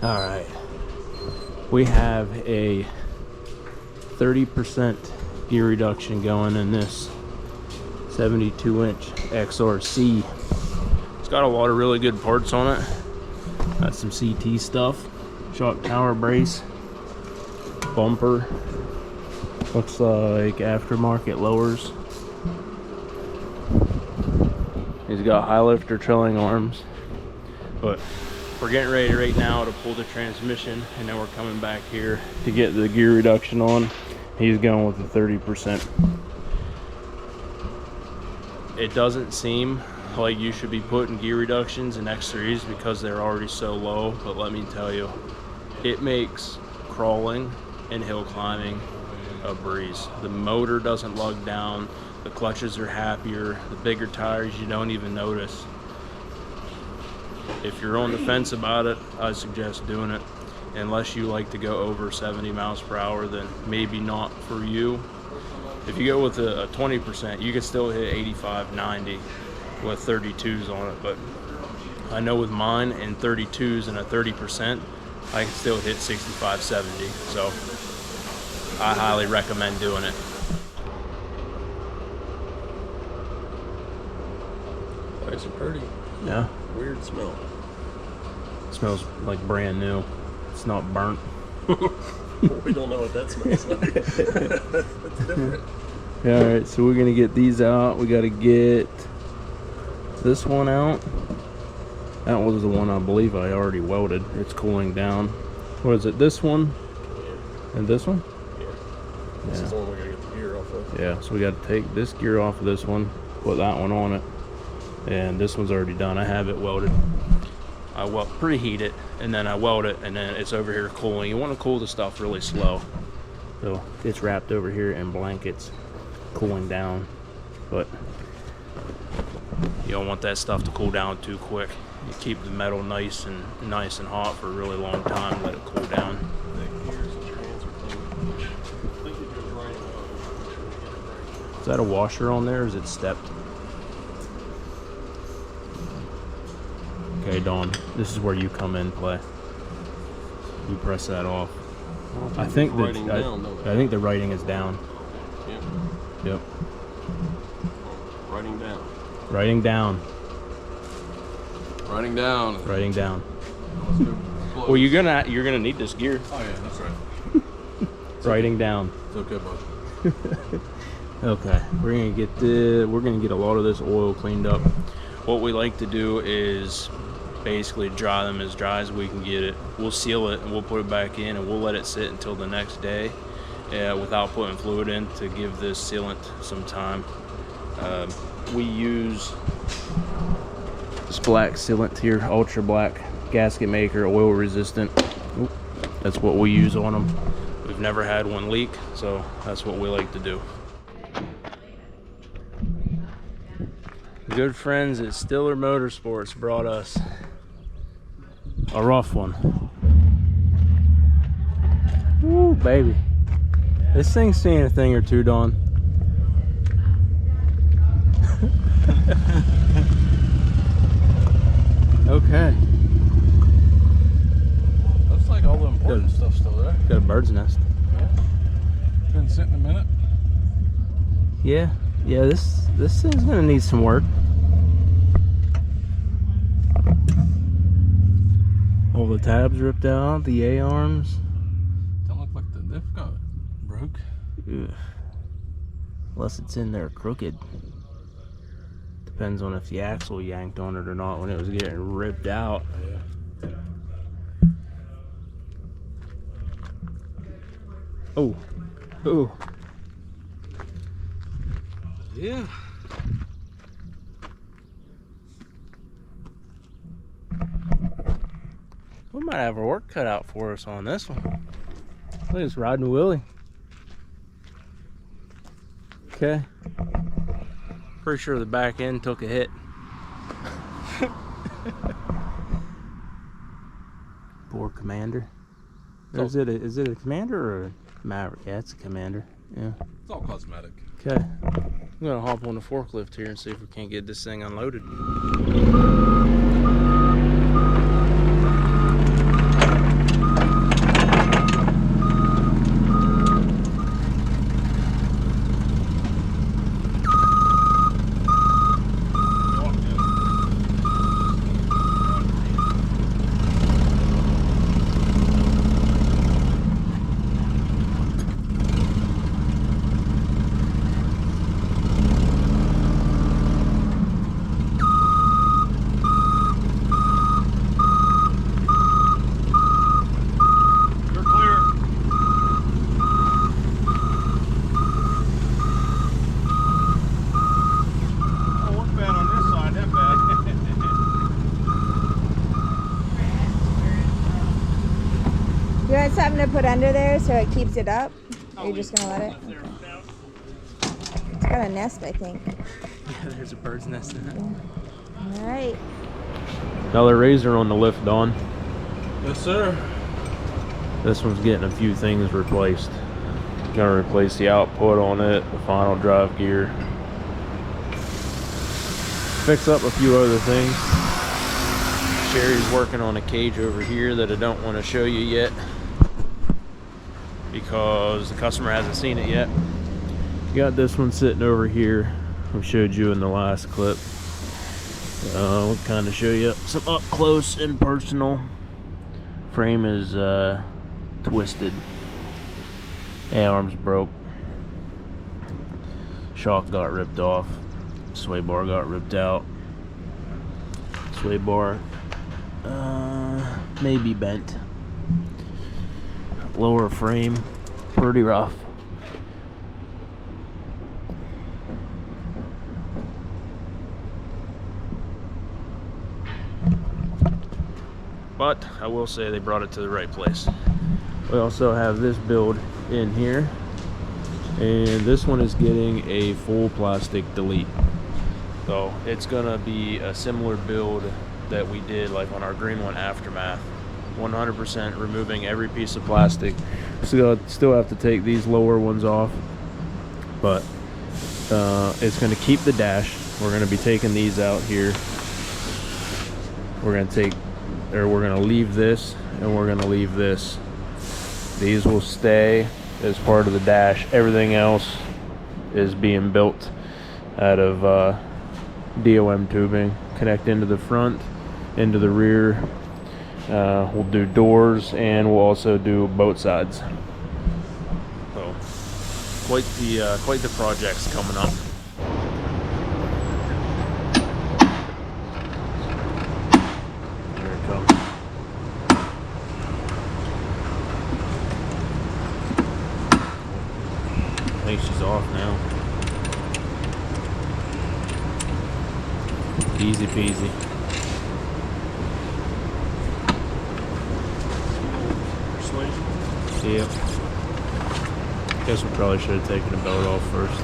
All right, we have a 30% gear reduction going in this 72-inch XRC. It's got a lot of really good parts on it. Got some CT stuff, shock tower brace, bumper, looks like aftermarket lowers. He's got Highlifter trailing arms, but we're getting ready right now to pull the transmission, and then we're coming back here to get the gear reduction on. He's going with the 30%. It doesn't seem like you should be putting gear reductions in X3s because they're already so low, but let me tell you, it makes crawling and hill climbing a breeze. The motor doesn't lug down, the clutches are happier, the bigger tires you don't even notice. If you're on the fence about it, I suggest doing it. Unless you like to go over 70 miles per hour, then maybe not for you. If you go with a 20%, you can still hit 85, 90 with 32s on it. But I know with mine and 32s and a 30%, I can still hit 65, 70. So I highly recommend doing it. Nice and pretty. Yeah. Weird smell. It smells like brand new. It's not burnt. We don't know what that smells like. That's different. All right, so we're gonna get these out. We got to get this one out. That was the one I believe I already welded. It's cooling down. What is it? This one? Yeah. And this one? Yeah. This is the one we gotta get the gear off of. Yeah, so we got to take this gear off of this one, put that one on it, and this one's already done. I have it welded. I preheat it, and then I weld it, and then it's over here cooling. You want to cool the stuff really slow. So it's wrapped over here in blankets, cooling down. But you don't want that stuff to cool down too quick. You keep the metal nice and hot for a really long time, let it cool down. Is that a washer on there, or is it stepped? Okay, Dawn, this is where you come in play. You press that off. I think the writing is down. Yep. Yep. Writing down. Writing down. Writing down. Writing down. Let's go. Well, you're gonna need this gear. Oh yeah, that's right. Writing down. It's okay, bud. Okay, we're gonna get a lot of this oil cleaned up. What we like to do is basically dry them as dry as we can get it. We'll seal it and we'll put it back in, and we'll let it sit until the next day without putting fluid in to give this sealant some time. We use this black sealant here, ultra black, gasket maker, oil resistant. Oop, that's what we use on them. We've never had one leak, so that's what we like to do. Good friends at Stiller Motorsports brought us a rough one. Woo, baby. This thing's seen a thing or two, Dawn. Okay. Looks like all the important stuff's still there. Got a bird's nest. Yeah. Been sitting a minute. Yeah, this thing's gonna need some work. All the tabs ripped out, the A-arms. Don't look like the diff got broke. Ugh. Unless it's in there crooked. Depends on if the axle yanked on it or not when it was getting ripped out. Yeah. Oh. Oh. Yeah. We might have our work cut out for us on this one. Look at this riding a Willie. Okay. Pretty sure the back end took a hit. Poor Commander. Or is it a Commander or a Maverick? Yeah, it's a Commander. Yeah. It's all cosmetic. Okay. I'm gonna hop on the forklift here and see if we can't get this thing unloaded. You want something to put under there so it keeps it up? Or are you just gonna let it? Okay. It's got a nest, I think. Yeah, there's a bird's nest in it. Yeah. All right. Another razor on the lift, Don. Yes, sir. This one's getting a few things replaced. Gonna replace the output on it, the final drive gear. Fix up a few other things. Sherry's working on a cage over here that I don't want to show you yet because the customer hasn't seen it yet. Got this one sitting over here. I showed you in the last clip. We'll kind of show you some up close and personal. Frame is twisted. A-arms broke. Shock got ripped off. Sway bar got ripped out. Sway bar maybe bent. Lower frame pretty rough. But I will say they brought it to the right place. We also have this build in here, and this one is getting a full plastic delete. So it's gonna be a similar build that we did like on our green one Aftermath. 100% removing every piece of plastic. Still have to take these lower ones off, but it's gonna keep the dash. We're gonna be taking these out here. We're gonna leave this, and we're gonna leave this. These will stay as part of the dash. Everything else is being built out of DOM tubing. Connect into the front, into the rear. We'll do doors, and we'll also do boat sides. So quite the project's coming up. Here it comes. I think she's off now. Easy peasy. Persuasion. Yep. Guess we probably should have taken the belt off first.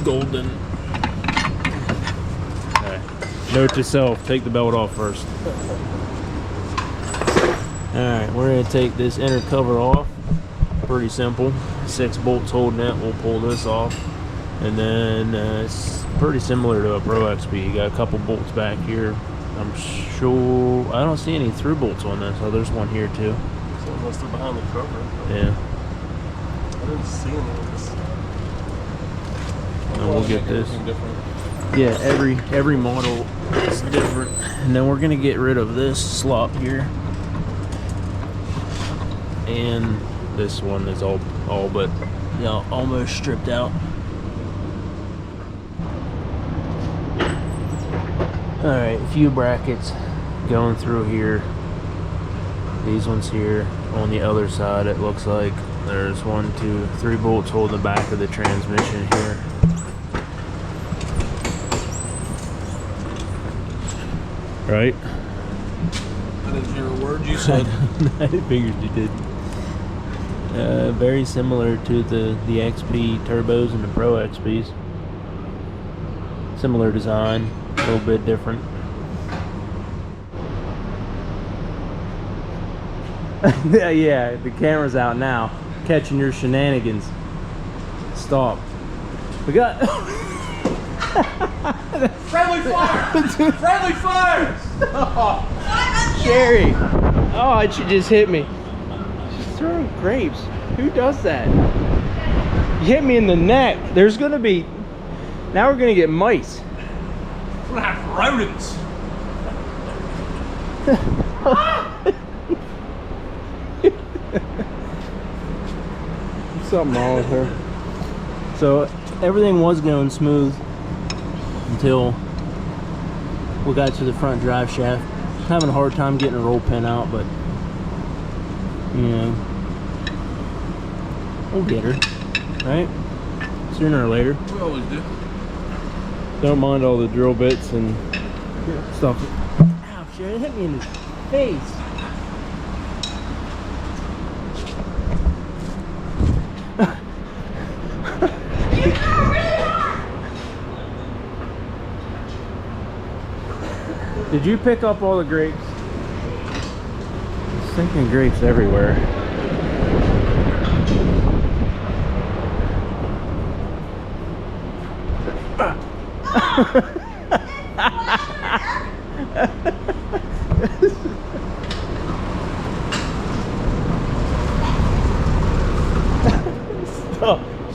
Golden. Okay. Note to self, take the belt off first. Alright, we're going to take this inner cover off. Pretty simple. 6 bolts holding it. We'll pull this off. And then it's pretty similar to a Pro XP. You got a couple bolts back here. I'm sure I don't see any through bolts on this. Oh, there's one here too. So unless they're behind the cover. Yeah. I didn't see any of this. And we'll get this. Yeah, every model is different. And then we're gonna get rid of this slop here. And this one is all but, you know, almost stripped out. Alright, a few brackets going through here. These ones here. On the other side, it looks like there's 1, 2, 3 bolts holding the back of the transmission here. Right? I didn't hear a word you said. I figured you did. Very similar to the XP turbos and the Pro XPs. Similar design, a little bit different. Yeah, the camera's out now, catching your shenanigans. Stop. We got. Friendly fire! Friendly fire! Sherry! Oh, she just hit me. She's throwing grapes. Who does that? You hit me in the neck. There's gonna be... Now we're gonna get mice. We're gonna have rodents. Something wrong with her. So everything was going smooth until we got to the front drive shaft. Having a hard time getting a roll pin out, but you know, we'll get her, right? Sooner or later. We always do. Don't mind all the drill bits and stuff. Ouch, it hit me in the face. Did you pick up all the grapes? Stinking grapes everywhere.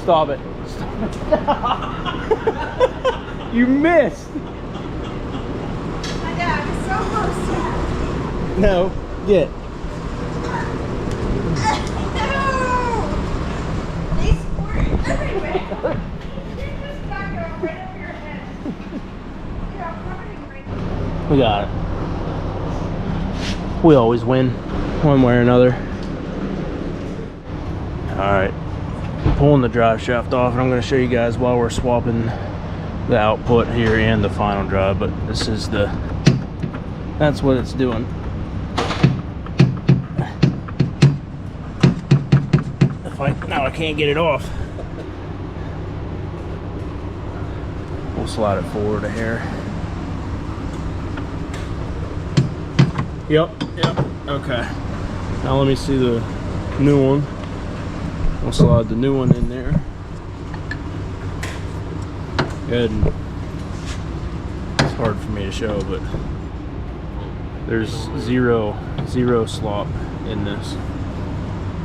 Stop it. Stop it. You missed. So close to that. No, get. They squirt everywhere. You just got going right over your head. Yeah, I'm covering right now. We got it. We always win, one way or another. Alright, I'm pulling the drive shaft off, and I'm going to show you guys while we're swapping the output here and the final drive, but this is that's what it's doing. Now I can't get it off. We'll slide it forward a hair. Yep, okay. Now let me see the new one. We'll slide the new one in there. Good. It's hard for me to show, but there's zero slop in this.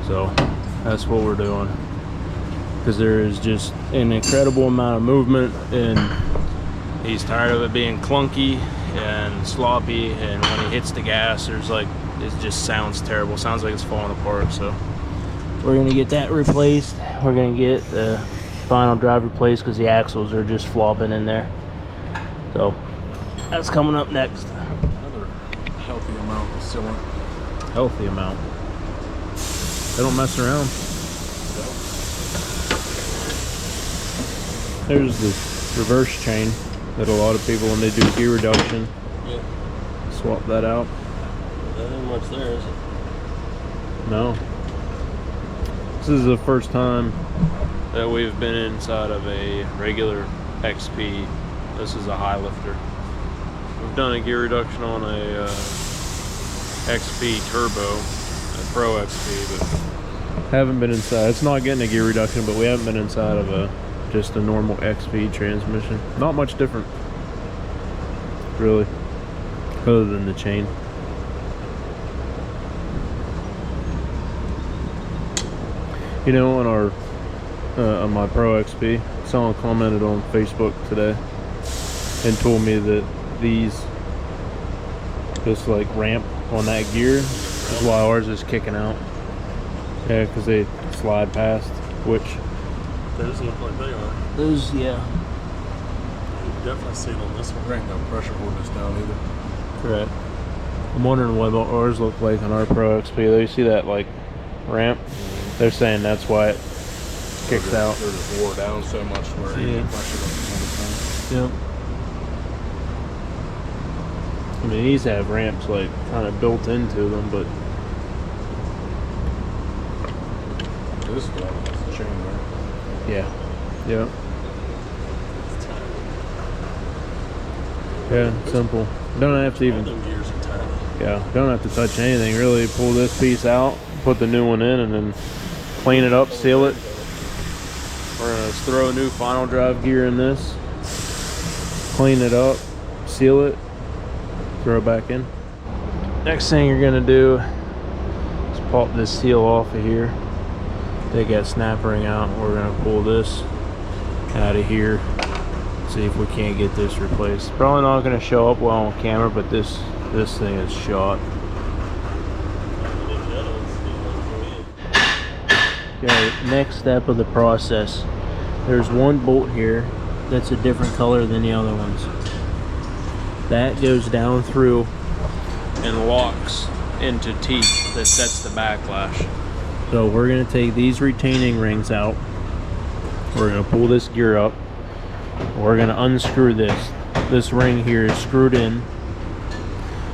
So that's what we're doing. Because there is just an incredible amount of movement, and he's tired of it being clunky and sloppy, and when he hits the gas, there's like, it just sounds terrible. Sounds like it's falling apart. So we're gonna get that replaced. We're gonna get the final drive replaced because the axles are just flopping in there. So that's coming up next. Another healthy amount of sealant. Healthy amount. They don't mess around. There's the reverse chain that a lot of people, when they do gear reduction, swap that out. That ain't much there, is it? No. This is the first time that we've been inside of a regular XP. This is a Highlifter. We've done a gear reduction on a XP Turbo, a Pro XP, but haven't been inside. It's not getting a gear reduction, but we haven't been inside of just a normal XP transmission. Not much different, really, other than the chain. You know, on our on my Pro XP, someone commented on Facebook today and told me that this like ramp on that gear is why ours is kicking out. Yeah, because they slide past, which Those look like they are. those, yeah, You can definitely see it on this one. There ain't no pressure holding us down either. correct. I'm wondering what ours look like on our Pro XP. They see that like ramp. They're saying that's why it kicks out. They're just wore down so much where Yeah. pressure doesn't Yep. I mean, these have ramps like kind of built into them, but This is the one that's the chain there. yeah, yeah, simple. Don't have to All even, them gears are tiny. yeah, don't have to touch anything really. Pull this piece out, put the new one in, and then clean it up, seal it. We're gonna throw a new final drive gear in this, clean it up, seal it, throw it back in. Next thing you're gonna do is pop this seal off of here. Take that snap ring out. We're gonna pull this out of here. See if we can't get this replaced. Probably not gonna show up well on camera, but this thing is shot. Okay, next step of the process. there's one bolt here that's a different color than the other ones. That goes down through And locks into teeth that sets the backlash. So we're going to take these retaining rings out. We're going to pull this gear up. We're going to unscrew this. This ring here is screwed in.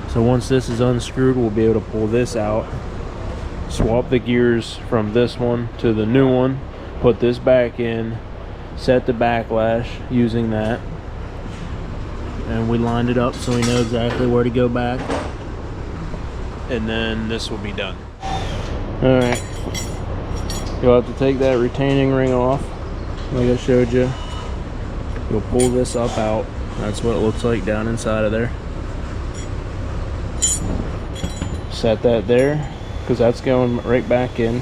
So once this is unscrewed, we'll be able to pull this out, swap the gears from this one to the new one, put this back in, set the backlash using that. And we lined it up so we know exactly where to go back. And then this will be done. Alright. You'll have to take that retaining ring off, like I showed you. You'll pull this up out. That's what it looks like down inside of there. Set that there, because that's going right back in.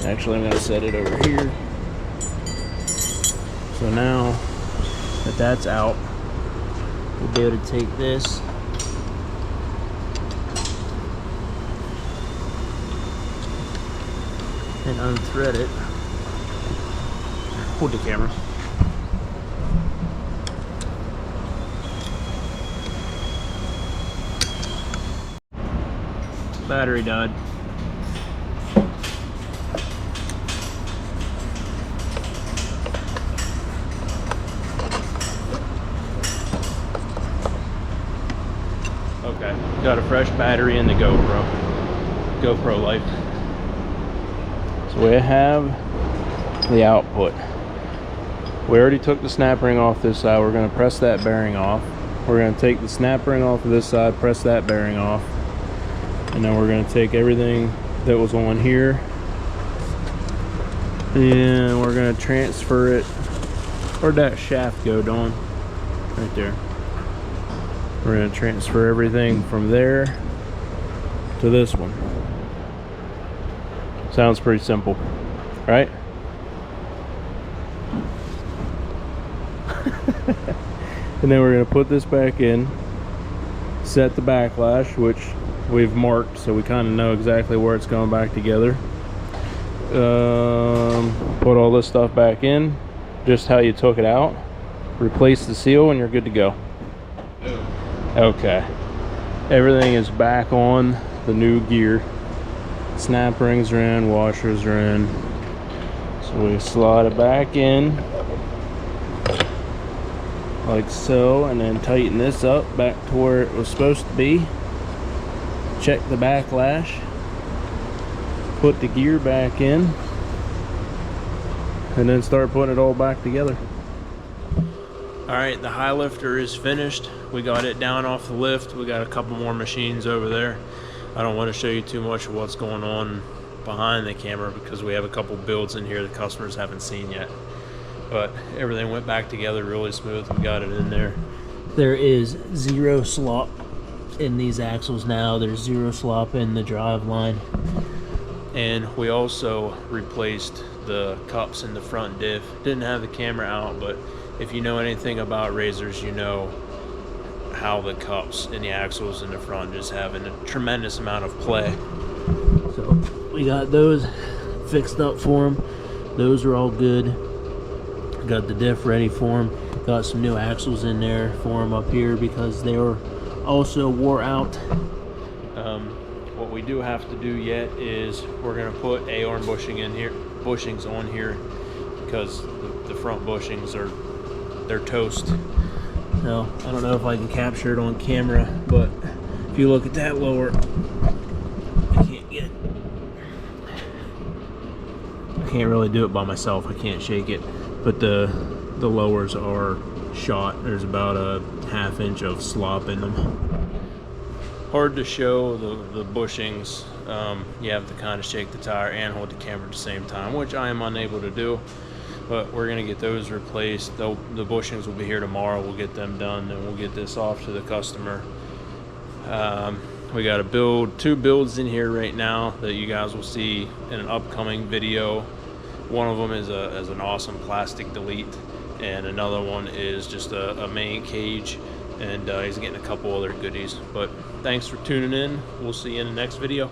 Actually, I'm going to set it over here. So now that that's out, we'll be able to take this and unthread it. Hold the camera. Battery died. Okay, got a fresh battery in the GoPro Life. So we have the output. We already took the snap ring off this side. We're going to press that bearing off. We're going to take the snap ring off of this side, press that bearing off. And then we're going to take everything that was on here and we're going to transfer it. Where'd that shaft go, Dawn? Right there. We're going to transfer everything from there to this one. Sounds pretty simple, right? And then we're going to put this back in, set the backlash, which we've marked so we kind of know exactly where it's going back together. Put all this stuff back in just how you took it out, replace the seal, and you're good to go. Okay, everything is back on the new gear. Snap rings are in, washers are in, so we slide it back in like so, and then tighten this up back to where it was supposed to be. Check the backlash, put the gear back in, and then start putting it all back together. Alright, the Highlifter is finished. We got it down off the lift. We got a couple more machines over there. I don't want to show you too much of what's going on behind the camera because we have a couple builds in here the customers haven't seen yet. But everything went back together really smooth. We got it in there. There is zero slop in these axles now. There's zero slop in the drive line. And we also replaced the cups in the front diff. Didn't have the camera out, but if you know anything about RZRs, you know how the cups in the axles in the front just having a tremendous amount of play. So we got those fixed up for them. Those are all good. Got the diff ready for them. Got some new axles in there for them up here because they were also wore out. What we do have to do yet is we're going to put A-arm bushings on here because the front bushings they're toast. Now, I don't know if I can capture it on camera, but if you look at that lower, I can't really do it by myself. I can't shake it, but the lowers are shot. There's about a ½ inch of slop in them. Hard to show the bushings. You have to kind of shake the tire and hold the camera at the same time, which I am unable to do. But we're going to get those replaced. The bushings will be here tomorrow. We'll get them done and we'll get this off to the customer. We got two builds in here right now that you guys will see in an upcoming video. One of them is an awesome plastic delete, and another one is just a main cage, and he's getting a couple other goodies. But thanks for tuning in. We'll see you in the next video.